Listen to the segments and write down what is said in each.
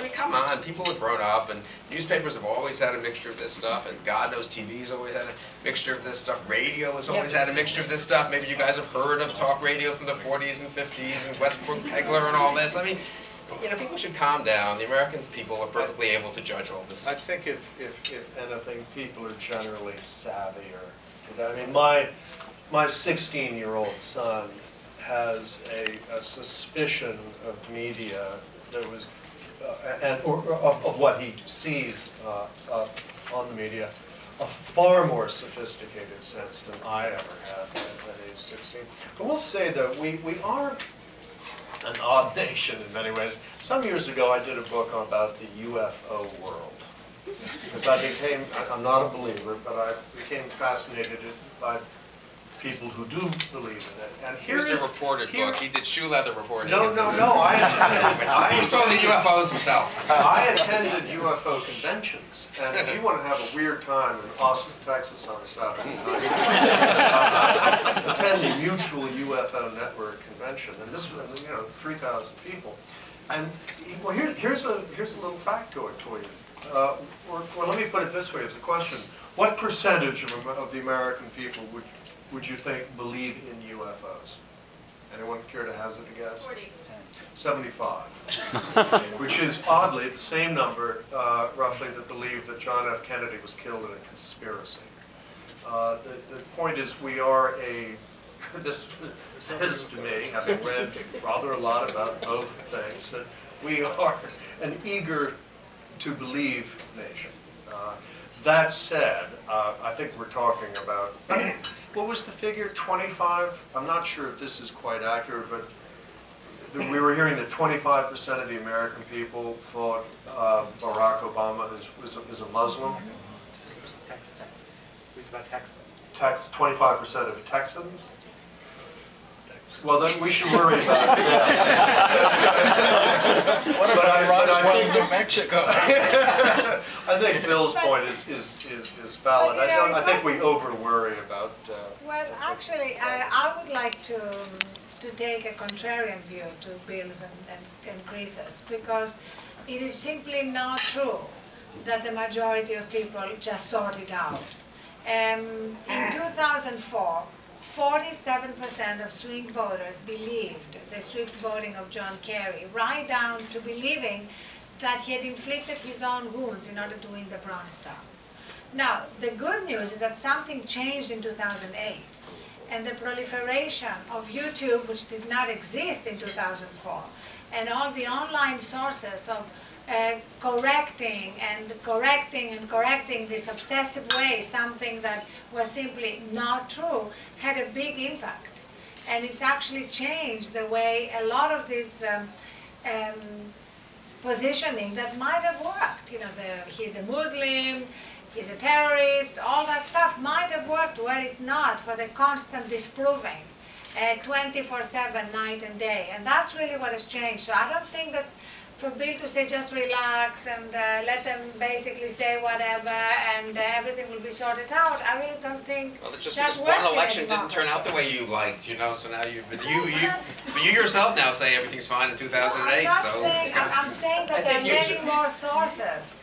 I mean, come on, people have grown up, and newspapers have always had a mixture of this stuff, and God knows TV's always had a mixture of this stuff. Radio has always had a mixture of this stuff. Maybe you guys have heard of talk radio from the 40s and 50s, and Westbrook Pegler and all this. I mean, you know, people should calm down. The American people are perfectly able to judge all this. I think if anything, people are generally savvier. I mean, my 16-year-old son has a suspicion of media that was, or of what he sees on the media, a far more sophisticated sense than I ever had at age 16. I will say that we are an odd nation in many ways. Some years ago I did a book about the UFO world. Because I'm not a believer, but I became fascinated by people who do believe in it. And here's a reported book. He did shoe leather reporting. No. He saw the UFOs himself. I attended UFO conventions, and if you want to have a weird time in Austin, Texas on a Saturday night, attend the Mutual UFO Network convention, and this was 3,000 people. And well, here's a little factoid for you. Well, let me put it this way as a question: what percentage of the American people would you think believe in UFOs? Anyone care to hazard a guess? 40. 75. Which is oddly the same number, roughly, that believe that John F. Kennedy was killed in a conspiracy. The point is, we are this says to me, having read rather a lot about both things, that we are an eager to believe nation. That said, I think we're talking about, what was the figure, 25? I'm not sure if this is quite accurate, but we were hearing that 25% of the American people thought Barack Obama is a Muslim. Texas. It was about Texans. 25% of Texans? Well, then we should worry about that. What about New Mexico? I think Bill's point is valid. I think we over-worry about... well, actually, I would like to take a contrarian view to Bill's and Chris's, because it is simply not true that the majority of people just sort it out. In 2004, 47% of swing voters believed the swift voting of John Kerry, right down to believing that he had inflicted his own wounds in order to win the Bronze Star. Now, the good news is that something changed in 2008, and the proliferation of YouTube, which did not exist in 2004, and all the online sources of correcting this obsessive way, something that was simply not true, had a big impact. And it's actually changed the way a lot of this positioning that might have worked. You know, he's a Muslim, he's a terrorist, all that stuff might have worked were it not for the constant disproving 24/7, night and day. And that's really what has changed. So I don't think that for Bill to say just relax and let them basically say whatever and everything will be sorted out, I really don't think just one election didn't turn out the way you liked, you know. So now but you yourself now say everything's fine in 2008. I'm saying that there are many more sources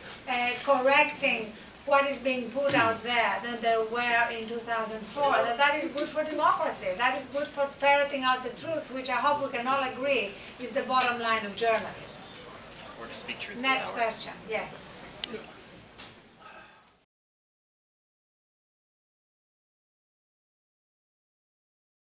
correcting what is being put out there than there were in 2004. That is good for democracy. That is good for ferreting out the truth, which I hope we can all agree is the bottom line of journalism. Or to speak truth. Next question. Yes.